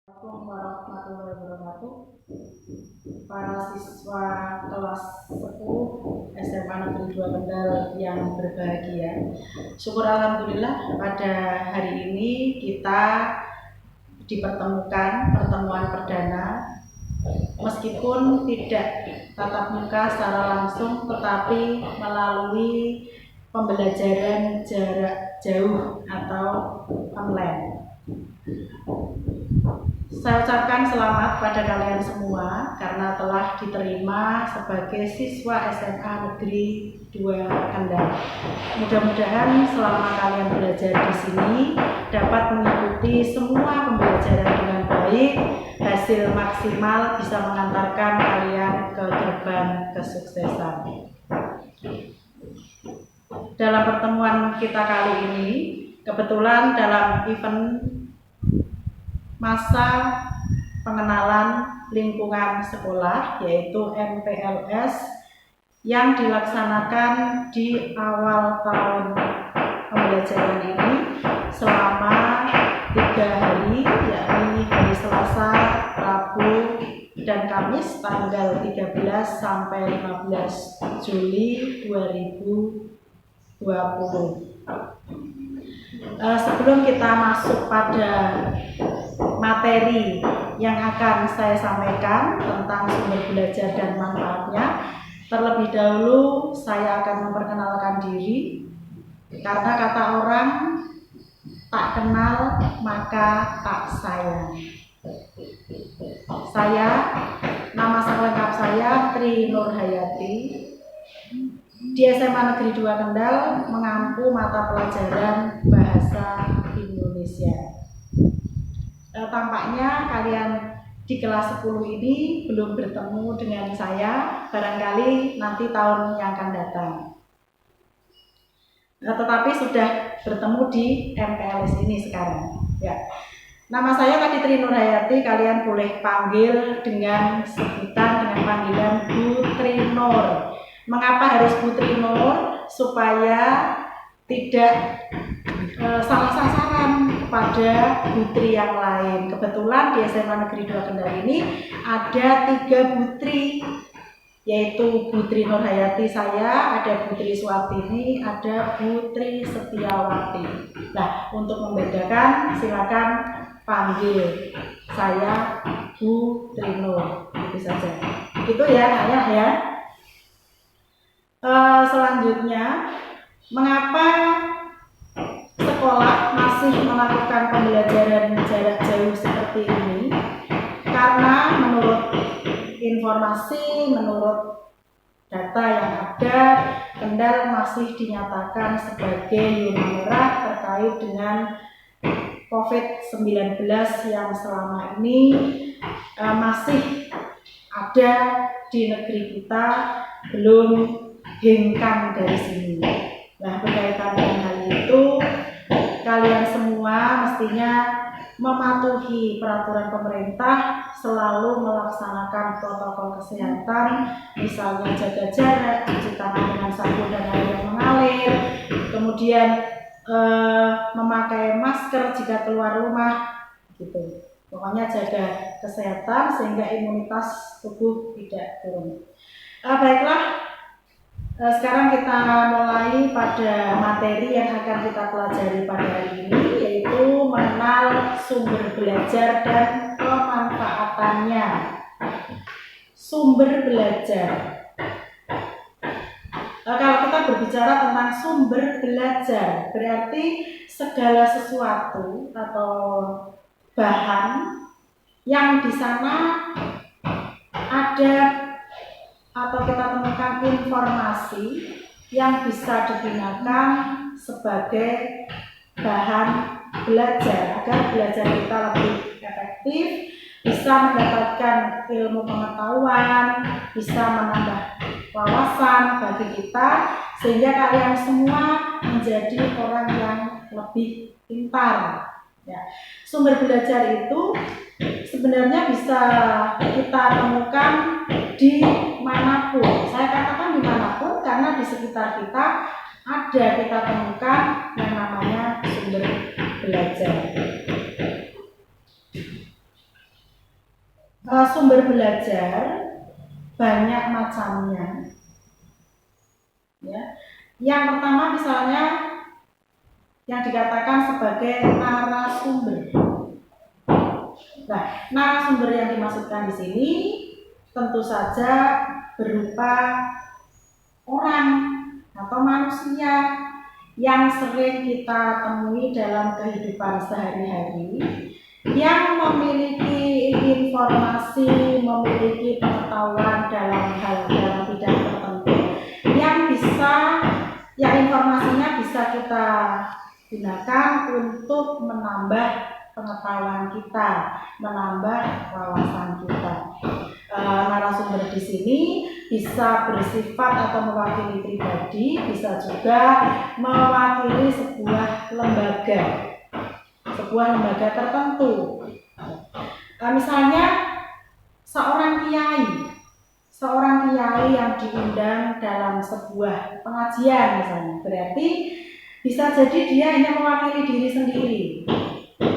Assalamualaikum warahmatullahi wabarakatuh. Para siswa kelas 10 SMA Negeri 2 Kendal yang berbahagia. Syukur alhamdulillah pada hari ini kita dipertemukan pertemuan perdana meskipun tidak tatap muka secara langsung tetapi melalui pembelajaran jarak jauh atau online. Saya ucapkan selamat pada kalian semua karena telah diterima sebagai siswa SMA Negeri 2 Kendal. Mudah-mudahan selama kalian belajar di sini dapat mengikuti semua pembelajaran dengan baik, hasil maksimal bisa mengantarkan kalian ke gerbang kesuksesan. Dalam pertemuan kita kali ini, kebetulan dalam event masa pengenalan lingkungan sekolah yaitu MPLS yang dilaksanakan di awal tahun pembelajaran ini selama 3 hari, yakni hari Selasa, Rabu, dan Kamis tanggal 13 sampai 15 Juli 2020. Sebelum kita masuk pada materi yang akan saya sampaikan tentang sumber belajar dan manfaatnya, terlebih dahulu saya akan memperkenalkan diri karena kata orang tak kenal maka tak sayang. Nama lengkap saya Tri Nurhayati, di SMA Negeri 2 Kendal mengampu mata pelajaran Bahasa Indonesia. Tampaknya kalian di kelas 10 ini belum bertemu dengan saya, barangkali nanti tahun yang akan datang. Tetapi sudah bertemu di MPLS ini sekarang. Ya. Nama saya tadi Tri Nurhayati, kalian boleh panggil dengan sebutan dengan panggilan Bu Tri Nur. Mengapa harus Bu Tri Nur? Supaya tidak salah sasaran kepada putri yang lain. Kebetulan di SMA Negeri 2 Kendal ini ada 3 putri, yaitu Putri Nurhayati saya, ada Putri Swatini, ada Putri Setiawati. Nah, untuk membedakan silakan panggil saya Bu Tri Nur, itu saja. Itu ya, ayah ya. Selanjutnya, mengapa sekolah masih melakukan pembelajaran jarak jauh seperti ini? Karena menurut informasi, menurut data yang ada, Kendal masih dinyatakan sebagai zona merah terkait dengan COVID-19 yang selama ini masih ada di negeri kita, belum hengkang dari sini. Nah, berkaitan dengan hal itu, kalian semua mestinya mematuhi peraturan pemerintah, selalu melaksanakan protokol kesehatan, misalnya jaga jarak, cuci tangan dengan sabun dan air yang mengalir, kemudian memakai masker jika keluar rumah, gitu. Pokoknya jaga kesehatan sehingga imunitas tubuh tidak turun. Baiklah. Sekarang kita mulai pada materi yang akan kita pelajari pada hari ini, yaitu mengenal sumber belajar dan pemanfaatannya. Sumber belajar. Kalau kita berbicara tentang sumber belajar, berarti segala sesuatu atau bahan yang di sana ada atau kita temukan informasi yang bisa digunakan sebagai bahan belajar agar belajar kita lebih efektif, bisa mendapatkan ilmu pengetahuan, bisa menambah wawasan bagi kita sehingga kalian semua menjadi orang yang lebih pintar. Ya. Sumber belajar itu sebenarnya bisa kita temukan di manapun. Saya katakan dimanapun karena di sekitar kita ada kita temukan yang namanya sumber belajar. Sumber belajar banyak macamnya. Ya. Yang pertama misalnya yang dikatakan sebagai narasumber. Nah, narasumber yang dimaksudkan di sini tentu saja berupa orang atau manusia yang sering kita temui dalam kehidupan sehari-hari, yang memiliki informasi, memiliki pengetahuan dalam bidang tertentu, yang informasinya bisa kita gunakan untuk menambah pengetahuan kita, menambah wawasan kita. Narasumber di sini bisa bersifat atau mewakili pribadi, bisa juga mewakili sebuah lembaga tertentu. Misalnya seorang kiai yang diundang dalam sebuah pengajian misalnya, berarti bisa jadi dia hanya mewakili diri sendiri,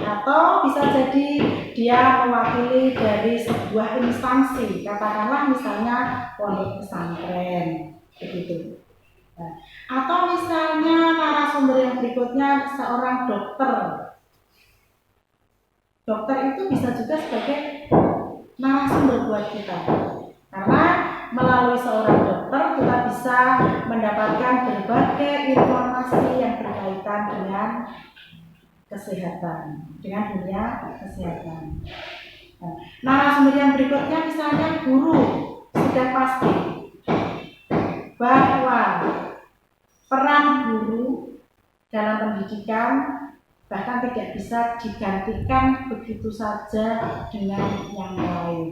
atau bisa jadi dia mewakili dari sebuah instansi, katakanlah misalnya pondok pesantren, begitu. Nah, atau misalnya narasumber yang berikutnya seorang dokter. Dokter itu bisa juga sebagai narasumber buat kita, karena melalui seorang dokter kita bisa mendapatkan berbagai informasi yang berkaitan dengan kesehatan, dengan dunia kesehatan. Nah, narasumber yang berikutnya misalnya guru. Sudah pasti bahwa peran guru dalam pendidikan bahkan tidak bisa digantikan begitu saja dengan yang lain.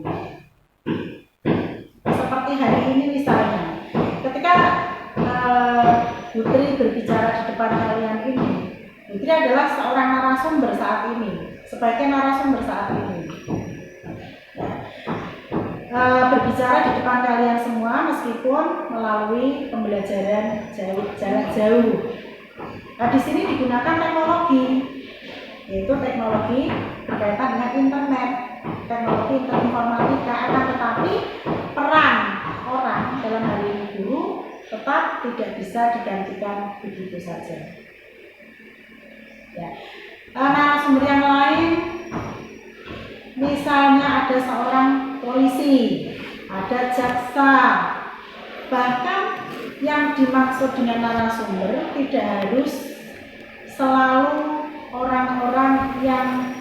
Seperti hari ini misalnya, ketika Putri berbicara di depan kalian ini, Putri adalah seorang narasumber saat ini, sebagai narasumber saat ini. Berbicara di depan kalian semua meskipun melalui pembelajaran jarak jauh. Nah, di sini digunakan teknologi, yaitu teknologi berkaitan dengan internet, teknologi informatika, akan tetapi peran orang dalam hal ini guru tetap tidak bisa digantikan begitu saja. Ya. Narasumber yang lain, misalnya ada seorang polisi, ada jaksa, bahkan yang dimaksud dengan narasumber tidak harus selalu orang-orang yang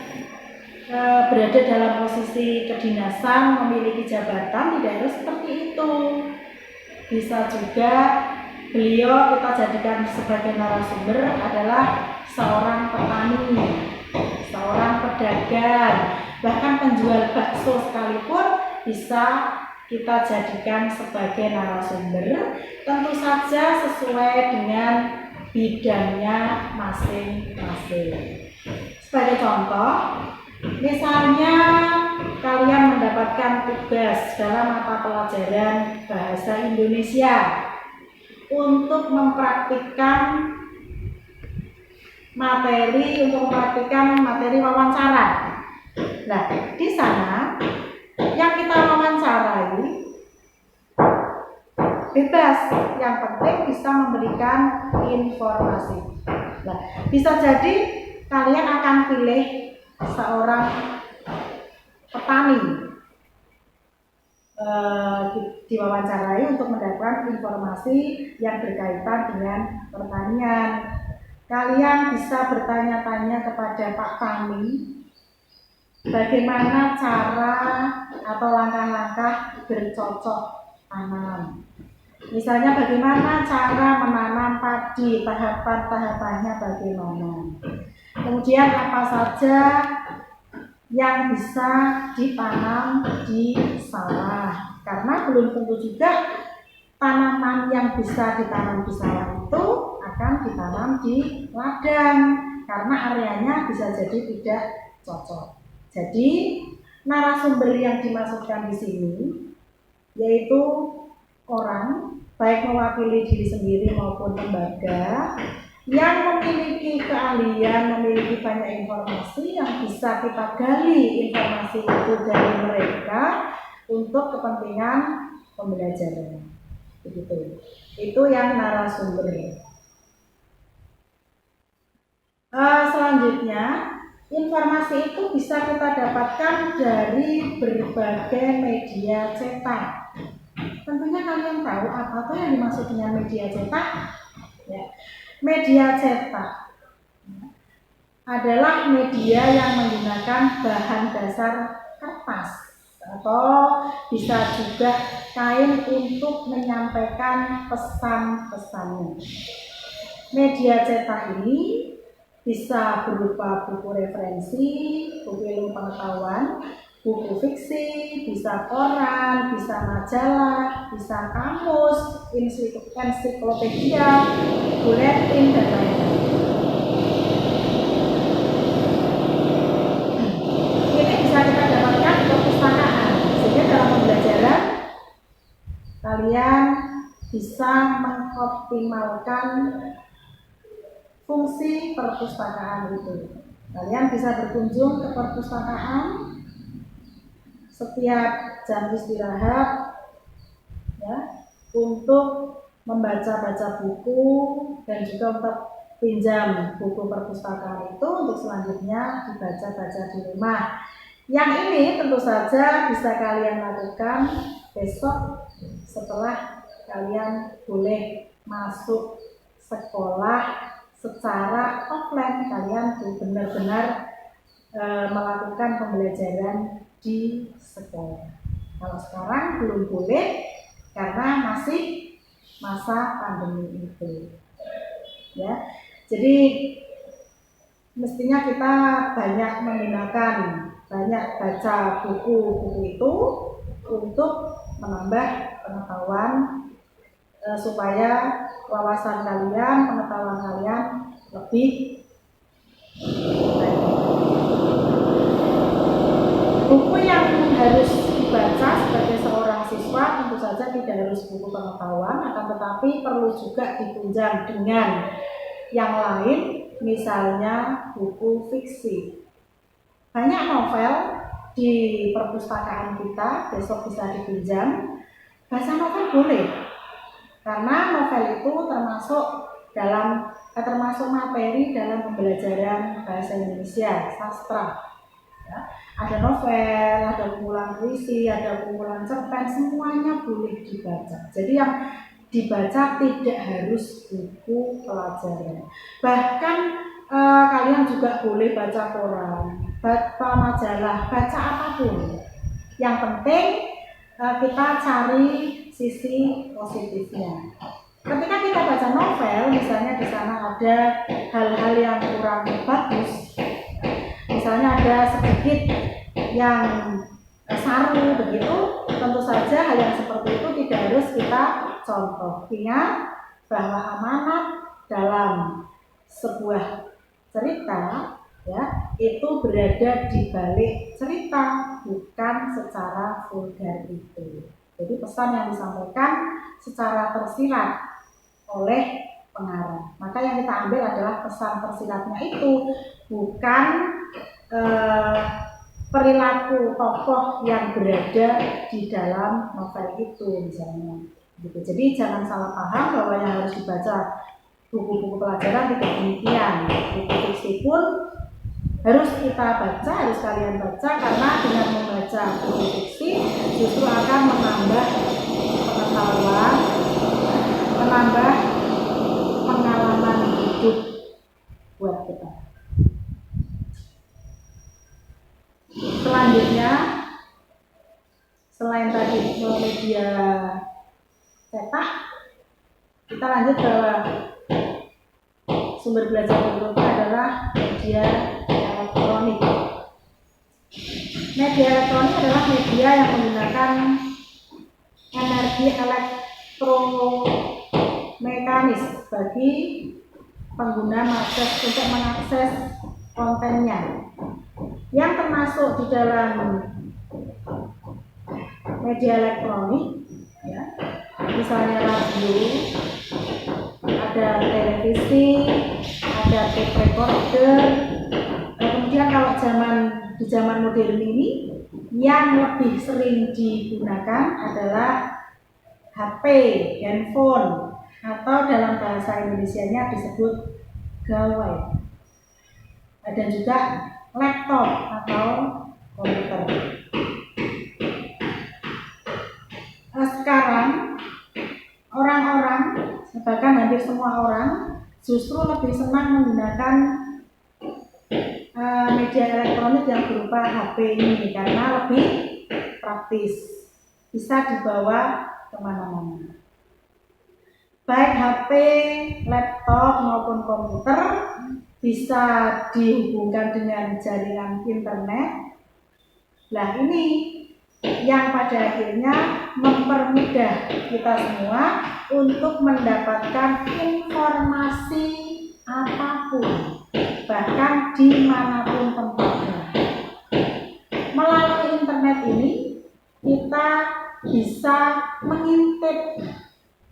berada dalam posisi kedinasan, memiliki jabatan, tidak harus seperti itu. Bisa juga beliau kita jadikan sebagai narasumber adalah seorang petani, seorang pedagang, bahkan penjual bakso sekalipun bisa kita jadikan sebagai narasumber, tentu saja sesuai dengan bidangnya masing-masing. Sebagai contoh, misalnya kalian mendapatkan tugas dalam mata pelajaran bahasa Indonesia untuk mempraktikkan materi wawancara. Nah, di sana yang kita wawancarai bebas, yang penting bisa memberikan informasi. Nah, bisa jadi kalian akan pilih seorang petani diwawancarai untuk mendapatkan informasi yang berkaitan dengan pertanian. Kalian bisa bertanya-tanya kepada Pak Tani bagaimana cara atau langkah-langkah bercocok tanam. Misalnya bagaimana cara menanam padi, tahapan-tahapannya bagaimana. Kemudian apa saja yang bisa ditanam di sawah. Karena belum tentu juga tanaman yang bisa ditanam di sawah itu akan ditanam di ladang, karena areanya bisa jadi tidak cocok. Jadi narasumber yang dimaksudkan di sini yaitu orang, baik mewakili diri sendiri maupun lembaga, yang memiliki keahlian, memiliki banyak informasi yang bisa kita gali informasi itu dari mereka, untuk kepentingan pembelajaran. Begitu. Itu yang narasumber. Selanjutnya, informasi itu bisa kita dapatkan dari berbagai media cetak. Tentunya kalian tahu apa tuh yang dimaksud dengan media cetak? Ya. Media cetak adalah media yang menggunakan bahan dasar kertas atau bisa juga kain untuk menyampaikan pesan-pesannya. Media cetak ini bisa berupa buku referensi, buku ilmu pengetahuan, buku fiksi, bisa koran, bisa majalah, bisa kamus, ensiklopedia, buletin, dan lain-lain. Ini bisa kita dapatkan di perpustakaan, sehingga dalam pembelajaran kalian bisa mengoptimalkan fungsi perpustakaan itu. Kalian bisa berkunjung ke perpustakaan setiap jam istirahat, ya, untuk membaca-baca buku dan juga untuk pinjam buku perpustakaan itu untuk selanjutnya dibaca-baca di rumah. Yang ini tentu saja bisa kalian lakukan besok setelah kalian boleh masuk sekolah secara offline. Kalian benar-benar melakukan pembelajaran di sekolah. Kalau sekarang belum boleh karena masih masa pandemi itu. Ya, jadi mestinya kita banyak menggunakan, banyak baca buku-buku itu untuk menambah pengetahuan supaya wawasan kalian, pengetahuan kalian lebih baik. Buku yang harus dibaca sebagai seorang siswa tentu saja tidak harus buku pengetahuan, akan tetapi perlu juga ditunjang dengan yang lain, misalnya buku fiksi. Banyak novel di perpustakaan kita, besok bisa dipinjam. Baca novel boleh, karena novel itu termasuk materi dalam pembelajaran bahasa Indonesia, sastra. Ya, ada novel, ada kumpulan puisi, ada kumpulan cerpen, semuanya boleh dibaca. Jadi yang dibaca tidak harus buku pelajaran. Bahkan kalian juga boleh baca koran, baca majalah, baca apapun. Yang penting kita cari sisi positifnya. Ketika kita baca novel, misalnya di sana ada hal-hal yang kurang bagus, misalnya ada sedikit yang saru begitu, tentu saja hal yang seperti itu tidak harus kita contoh. Ingat bahwa amanat dalam sebuah cerita, ya, itu berada di balik cerita, bukan secara vulgar itu. Jadi pesan yang disampaikan secara tersirat oleh pengarang. Maka yang kita ambil adalah pesan tersiratnya itu, bukan perilaku tokoh yang berada di dalam novel itu misalnya. Gitu. Jadi jangan salah paham bahwa yang harus dibaca buku-buku pelajaran tidak demikian. Buku fiksi pun harus kita baca, harus kalian baca, karena dengan membaca buku fiksi justru akan menambah pengetahuan, menambah pengalaman hidup buat kita. Selanjutnya, selain tadi media cetak, kita lanjut ke sumber belajar berikutnya adalah media elektronik. Media elektronik adalah media yang menggunakan energi elektromekanis bagi pengguna untuk mengakses kontennya. Yang termasuk di dalam media elektronik, ya, misalnya radio, ada televisi, ada tape recorder. Kemudian kalau zaman di zaman modern ini yang lebih sering digunakan adalah HP, handphone, atau dalam bahasa Indonesianya disebut gawai, dan juga laptop atau komputer. Sekarang orang-orang, bahkan hampir semua orang, justru lebih senang menggunakan media elektronik yang berupa HP ini karena lebih praktis, bisa dibawa kemana-mana. Baik HP, laptop maupun komputer bisa dihubungkan dengan jaringan internet. Nah, ini yang pada akhirnya mempermudah kita semua untuk mendapatkan informasi apapun, bahkan dimanapun tempatnya. Melalui internet ini kita bisa mengintip,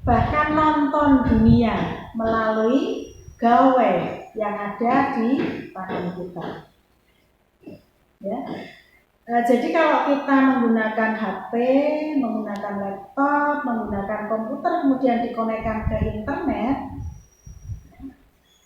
bahkan nonton dunia melalui gawai yang ada di tangan kita. Ya. Jadi kalau kita menggunakan HP, menggunakan laptop, menggunakan komputer, kemudian dikonekkan ke internet,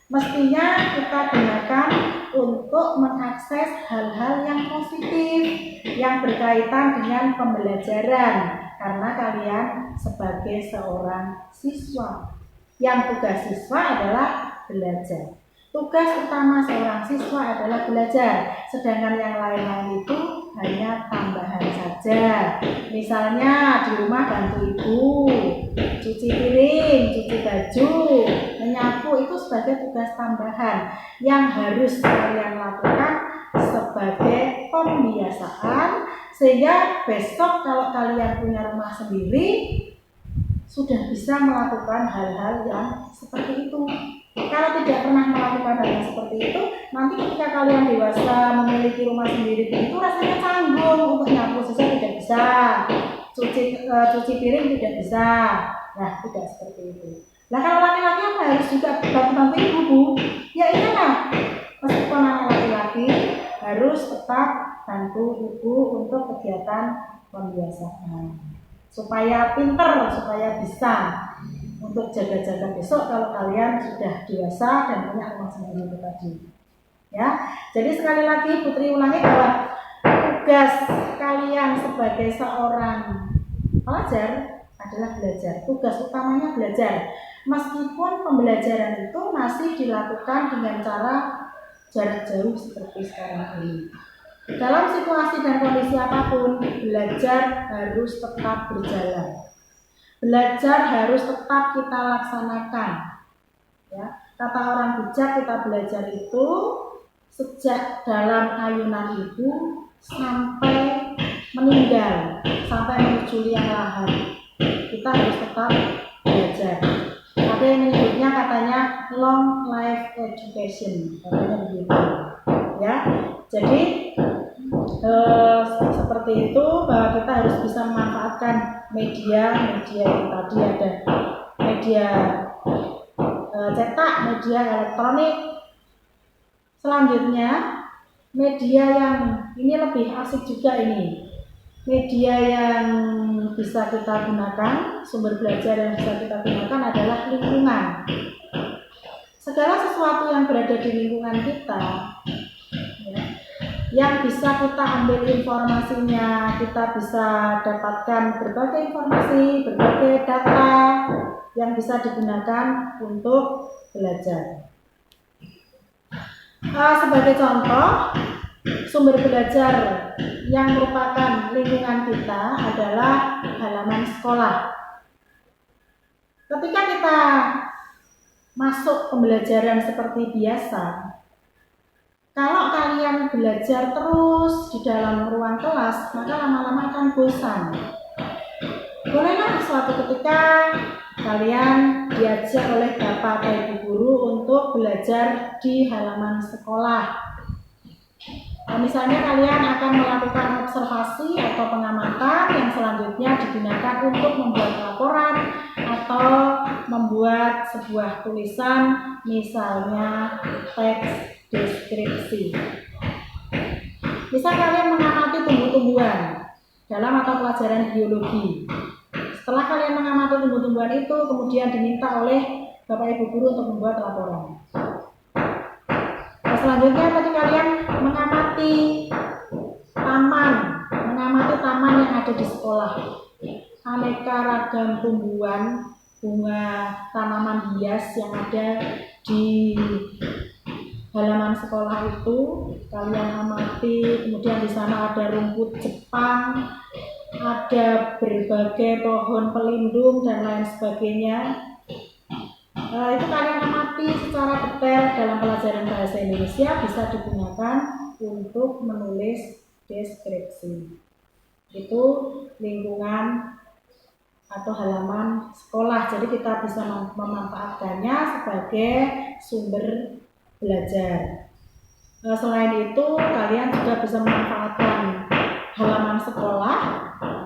mestinya kita gunakan untuk mengakses hal-hal yang positif, yang berkaitan dengan pembelajaran, karena kalian sebagai seorang siswa, yang tugas siswa adalah belajar. Tugas utama seorang siswa adalah belajar, sedangkan yang lain-lain itu hanya tambahan saja. Misalnya di rumah bantu ibu, cuci piring, cuci baju, menyapu, itu sebagai tugas tambahan yang harus kalian lakukan sebagai pembiasaan, sehingga besok kalau kalian punya rumah sendiri sudah bisa melakukan hal-hal yang seperti itu. Kalau tidak pernah melakukan hal yang seperti itu, nanti ketika kalian dewasa memiliki rumah sendiri, itu rasanya canggung untuk nyapu saja tidak bisa, cuci piring tidak bisa. Nah, tidak seperti itu. Nah, kalau laki-laki apa harus juga bantu ibu, Bu? Ya iyalah, meskipun anak laki-laki harus tetap bantu ibu untuk kegiatan pembiasaan, supaya pinter, supaya bisa untuk jaga-jaga besok kalau kalian sudah dewasa dan punya rumah sendiri itu tadi. Ya, jadi sekali lagi Putri ulangi bahwa tugas kalian sebagai seorang pelajar adalah belajar. Tugas utamanya belajar. Meskipun pembelajaran itu masih dilakukan dengan cara jarak jauh seperti sekarang ini. Dalam situasi dan kondisi apapun, belajar harus tetap berjalan. Belajar harus tetap kita laksanakan. Ya, kata orang bijak, kita belajar itu sejak dalam ayunan ibu sampai meninggal, sampai menuju liang lahat. Kita harus tetap belajar. Ada yang menyebutnya katanya long life education, katanya begitu. Ya, jadi seperti itu, bahwa kita harus bisa memanfaatkan media yang tadi ada media cetak, media elektronik. Selanjutnya media yang ini lebih asik juga ini. Media yang bisa kita gunakan, sumber belajar yang bisa kita gunakan adalah lingkungan. Segala sesuatu yang berada di lingkungan kita, ya, yang bisa kita ambil informasinya, kita bisa dapatkan berbagai informasi, berbagai data yang bisa digunakan untuk belajar. Sebagai contoh, sumber belajar yang merupakan lingkungan kita adalah halaman sekolah. Ketika kita masuk pembelajaran seperti biasa, kalau kalian belajar terus di dalam ruang kelas, maka lama-lama akan bosan. Bolehlah suatu ketika kalian diajak oleh bapak atau ibu guru untuk belajar di halaman sekolah. Misalnya kalian akan melakukan observasi atau pengamatan yang selanjutnya digunakan untuk membuat laporan atau membuat sebuah tulisan, misalnya teks deskripsi. Misal kalian mengamati tumbuh-tumbuhan dalam mata pelajaran biologi. Setelah kalian mengamati tumbuh-tumbuhan itu, kemudian diminta oleh Bapak Ibu guru untuk membuat laporan. Nah, selanjutnya tadi kalian mengamati taman yang ada di sekolah. Aneka ragam tumbuhan, bunga, tanaman hias yang ada di halaman sekolah itu kalian amati. Kemudian di sana ada rumput Jepang, ada berbagai pohon pelindung dan lain sebagainya. Itu kalian amati secara detail dalam pelajaran bahasa Indonesia, bisa digunakan untuk menulis deskripsi. Itu lingkungan atau halaman sekolah, jadi kita bisa memanfaatkannya sebagai sumber belajar. Selain itu kalian juga bisa memanfaatkan halaman sekolah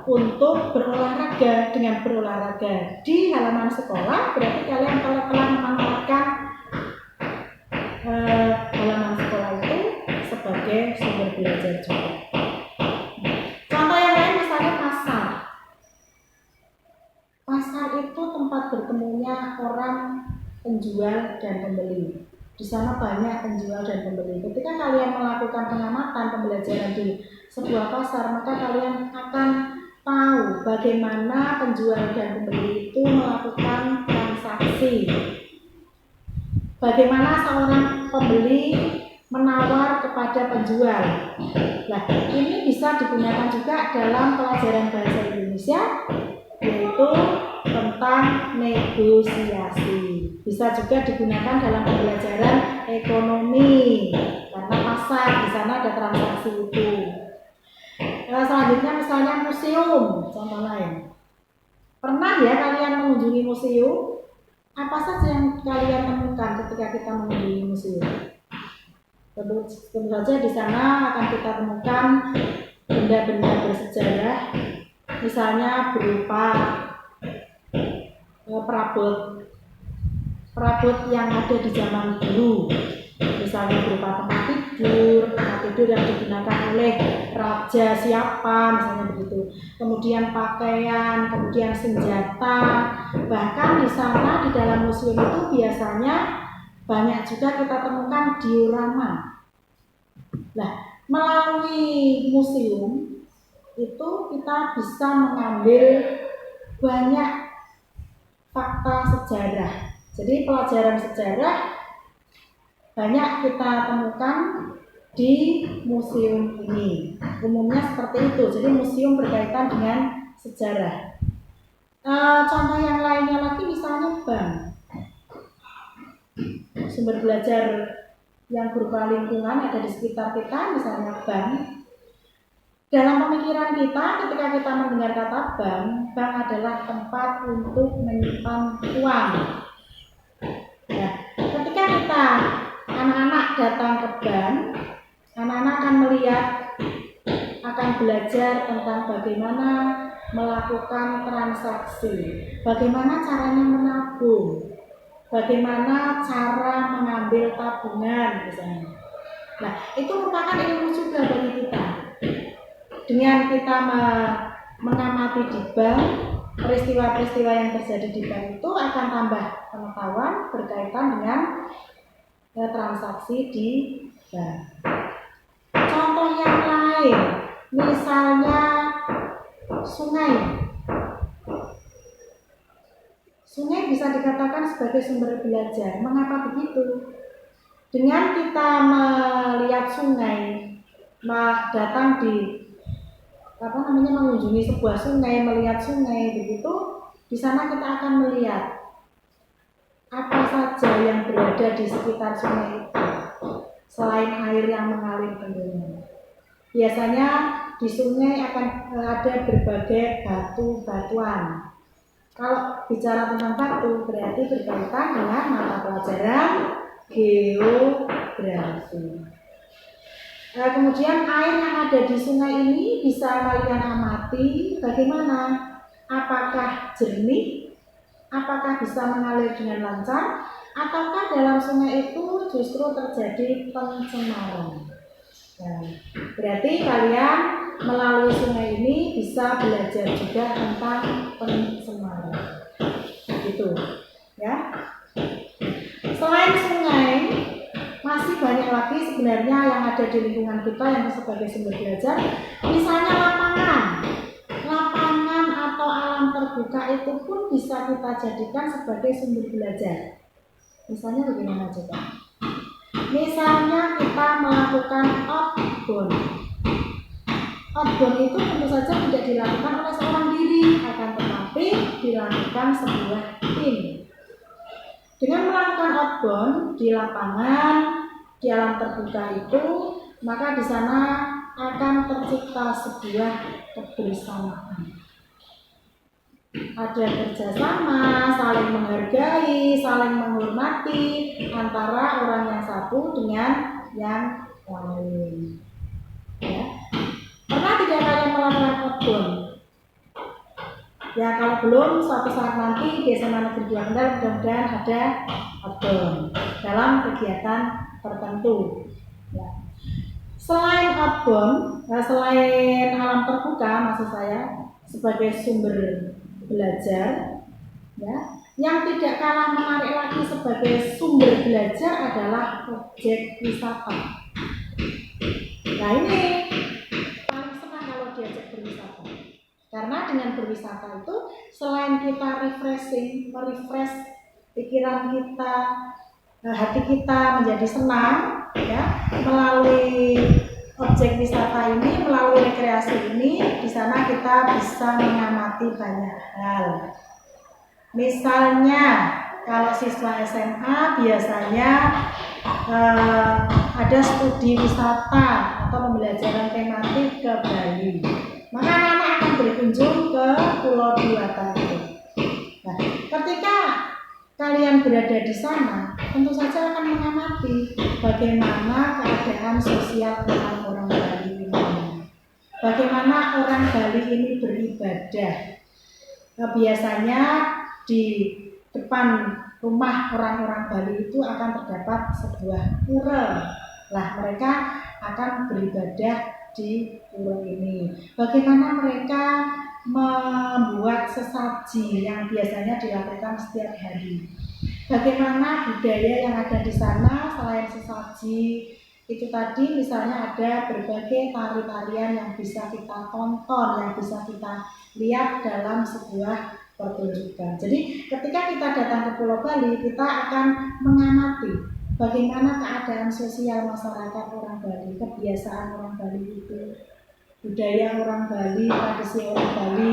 untuk berolahraga. Dengan berolahraga di halaman sekolah berarti kalian telah memanfaatkan halaman sekolah itu sebagai sumber belajar juga. Contoh yang lain misalnya pasar. Pasar itu tempat bertemunya orang penjual dan pembeli. Di sana banyak penjual dan pembeli. Ketika kalian melakukan pengamatan pembelajaran di sebuah pasar, maka kalian akan tahu bagaimana penjual dan pembeli itu melakukan transaksi. Bagaimana seorang pembeli menawar kepada penjual. Nah, ini bisa digunakan juga dalam pelajaran bahasa Indonesia, yaitu tentang negosiasi. Bisa juga digunakan dalam pembelajaran ekonomi, karena pasar di sana ada transaksi itu. Selanjutnya misalnya museum, contoh lain. Pernah ya kalian mengunjungi museum? Apa saja yang kalian temukan ketika kita mengunjungi museum? Tentu saja di sana akan kita temukan benda-benda bersejarah, misalnya berupa perabot yang ada di zaman dulu, misalnya berupa tempat tidur yang digunakan oleh raja siapa, misalnya begitu. Kemudian pakaian, kemudian senjata. Bahkan di sana di dalam museum itu biasanya banyak juga kita temukan diorama. Nah, melalui museum itu kita bisa mengambil banyak fakta sejarah. Jadi pelajaran sejarah banyak kita temukan di museum ini. Umumnya seperti itu. Jadi museum berkaitan dengan sejarah. Contoh yang lainnya lagi misalnya bank. Sumber belajar yang berupa lingkungan ada di sekitar kita, misalnya bank. Dalam pemikiran kita, ketika kita mendengar kata bank adalah tempat untuk menyimpan uang. Nah, ketika kita anak-anak datang ke bank, anak-anak akan melihat, akan belajar tentang bagaimana melakukan transaksi, bagaimana caranya menabung, bagaimana cara mengambil tabungan misalnya. Nah, itu merupakan ilmu juga bagi kita. Dengan kita mengamati di bank, peristiwa-peristiwa yang terjadi di bank itu akan tambah pengetahuan berkaitan dengan transaksi di bank. Contoh yang lain, misalnya sungai. Sungai bisa dikatakan sebagai sumber belajar. Mengapa begitu? Dengan kita melihat sungai, datang di mengunjungi sebuah sungai, melihat sungai begitu, di sana kita akan melihat apa saja yang berada di sekitar sungai itu selain air yang mengalir tentunya. Biasanya di sungai akan ada berbagai batu-batuan. Kalau bicara tentang batu berarti berkaitan dengan mata pelajaran geografi. Kemudian air yang ada di sungai ini bisa kalian amati bagaimana, apakah jernih, apakah bisa mengalir dengan lancar, ataukah dalam sungai itu justru terjadi pencemaran. Nah, berarti kalian melalui sungai ini bisa belajar juga tentang pencemaran. Gitu, ya. Selain sungai, masih banyak lagi sebenarnya yang ada di lingkungan kita yang sebagai sumber belajar. Misalnya lapangan atau alam terbuka itu pun bisa kita jadikan sebagai sumber belajar. Misalnya bagaimana coba? Misalnya kita melakukan outbound. Outbound itu tentu saja tidak dilakukan oleh seorang diri, akan tetapi dilakukan sebuah tim. Dengan melakukan outbound di lapangan, di alam terbuka itu, maka di sana akan tercipta sebuah kebersamaan. Ada kerjasama, saling menghargai, saling menghormati antara orang yang satu dengan yang lain. Ya. Pernah tidak kalian melakukan outbound? Ya, kalau belum, suatu saat nanti di SMA Negeri 2 Kendal mudah-mudahan ada outbound dalam kegiatan tertentu. Ya. Selain outbound, selain alam terbuka, maksud saya sebagai sumber belajar, ya, yang tidak kalah menarik lagi sebagai sumber belajar adalah objek wisata. Nah, ini paling senang kalau diajak berwisata, karena dengan berwisata itu selain kita merefresh pikiran kita, hati kita menjadi senang, ya, melalui objek wisata ini, melalui rekreasi ini, di sana kita bisa mengamati banyak hal. Misalnya, kalau siswa SMA biasanya ada studi wisata atau pembelajaran tematik ke Bali, maka anak-anak akan berkunjung ke Pulau Dewata itu. Nah, ketika kalian berada di sana, tentu saja akan mengamati bagaimana keadaan sosial orang Bali ini, bagaimana orang Bali ini beribadah. Nah, biasanya di depan rumah orang-orang Bali itu akan terdapat sebuah pura. Lah, mereka akan beribadah di pura ini. Bagaimana mereka membuat sesaji yang biasanya dilakukan setiap hari. Bagaimana budaya yang ada di sana selain sesaji itu tadi, misalnya ada berbagai tari-tarian yang bisa kita tonton, yang bisa kita lihat dalam sebuah pertunjukan. Jadi ketika kita datang ke Pulau Bali, kita akan mengamati bagaimana keadaan sosial masyarakat orang Bali, kebiasaan orang Bali itu, budaya orang Bali, tradisi orang Bali,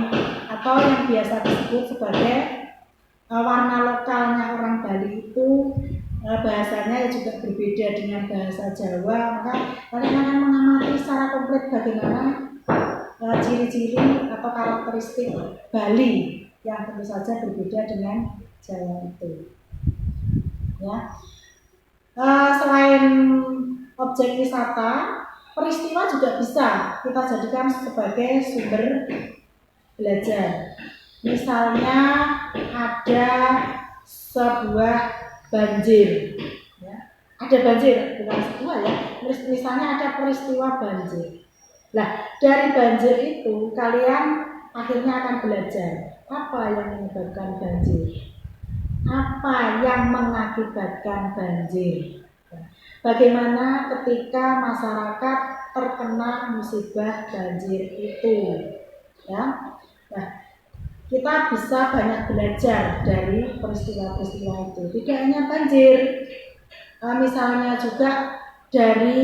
atau yang biasa disebut sebagai warna lokalnya orang Bali itu, bahasanya juga berbeda dengan bahasa Jawa. Maka kalian akan mengamati secara komplit bagaimana ciri-ciri atau karakteristik Bali yang tentu saja berbeda dengan Jawa itu. Ya. Selain objek wisata, peristiwa juga bisa kita jadikan sebagai sumber belajar. Misalnya ada sebuah banjir, ya. Ada banjir, bukan sebuah ya. Misalnya ada peristiwa banjir. Nah, dari banjir itu kalian akhirnya akan belajar apa yang menyebabkan banjir, apa yang mengakibatkan banjir, bagaimana ketika masyarakat terkena musibah banjir itu, ya. Nah, kita bisa banyak belajar dari peristiwa-peristiwa itu. Tidak hanya banjir, misalnya juga dari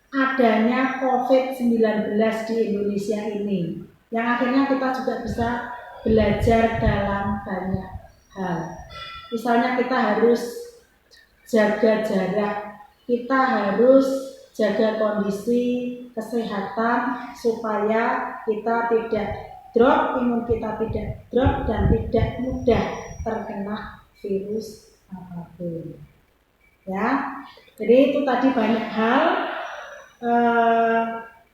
adanya COVID-19 di Indonesia ini, yang akhirnya kita juga bisa belajar dalam banyak hal. Misalnya kita harus jaga jarak, kita harus jaga kondisi kesehatan supaya kita tidak drop, imun kita tidak drop dan tidak mudah terkena virus apapun. Ya, jadi itu tadi banyak hal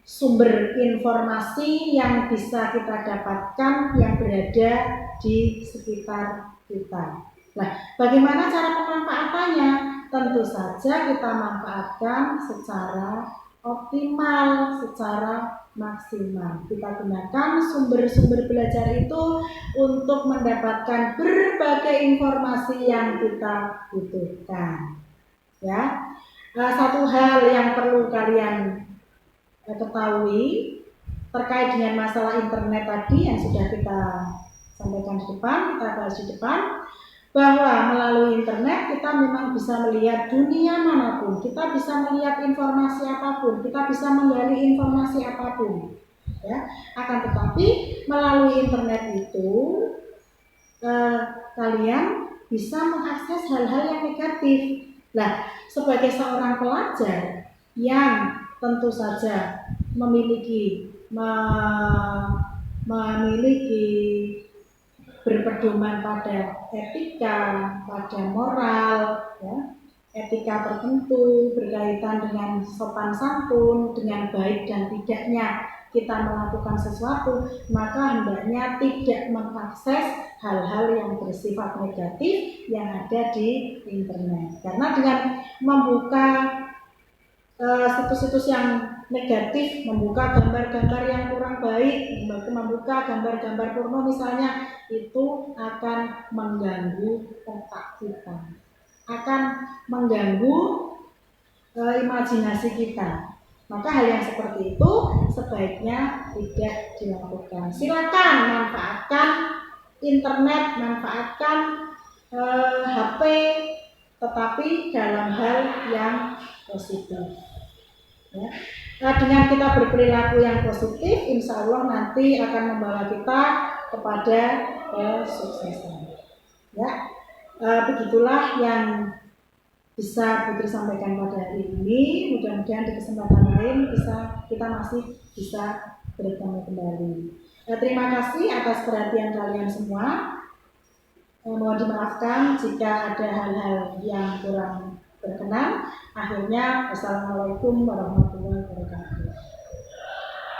sumber informasi yang bisa kita dapatkan yang berada di sekitar kita. Nah, bagaimana cara pemanfaatannya? Tentu saja kita manfaatkan secara optimal, secara maksimal. Kita gunakan sumber-sumber belajar itu untuk mendapatkan berbagai informasi yang kita butuhkan. Ya, satu hal yang perlu kalian ketahui terkait dengan masalah internet tadi yang sudah kita sampaikan di depan, kita bahas di depan, bahwa melalui internet kita memang bisa melihat dunia manapun, kita bisa melihat informasi apapun, kita bisa menggali informasi apapun, ya. Akan tetapi melalui internet itu kalian bisa mengakses hal-hal yang negatif. Nah, sebagai seorang pelajar yang tentu saja memiliki berpedoman pada etika, pada moral, ya, etika tertentu berkaitan dengan sopan santun, dengan baik dan tidaknya kita melakukan sesuatu, maka hendaknya tidak mengakses hal-hal yang bersifat negatif yang ada di internet. Karena dengan membuka situs-situs yang negatif, membuka gambar-gambar yang kurang baik, membuka gambar-gambar porno misalnya, itu akan mengganggu otak kita, akan mengganggu imajinasi kita. Maka hal yang seperti itu sebaiknya tidak dilakukan. Silakan manfaatkan internet, manfaatkan HP, tetapi dalam hal yang positif. Ya. Nah, dengan kita berperilaku yang positif, insya Allah nanti akan membawa kita kepada kesuksesan. Ya, begitulah yang bisa Putri sampaikan pada hari ini. Mudah-mudahan di kesempatan lain kita masih bisa bertemu kembali. Terima kasih atas perhatian kalian semua. Mohon dimaafkan jika ada hal-hal yang kurang berkenan. Akhirnya, wassalamualaikum warahmatullahi wabarakatuh.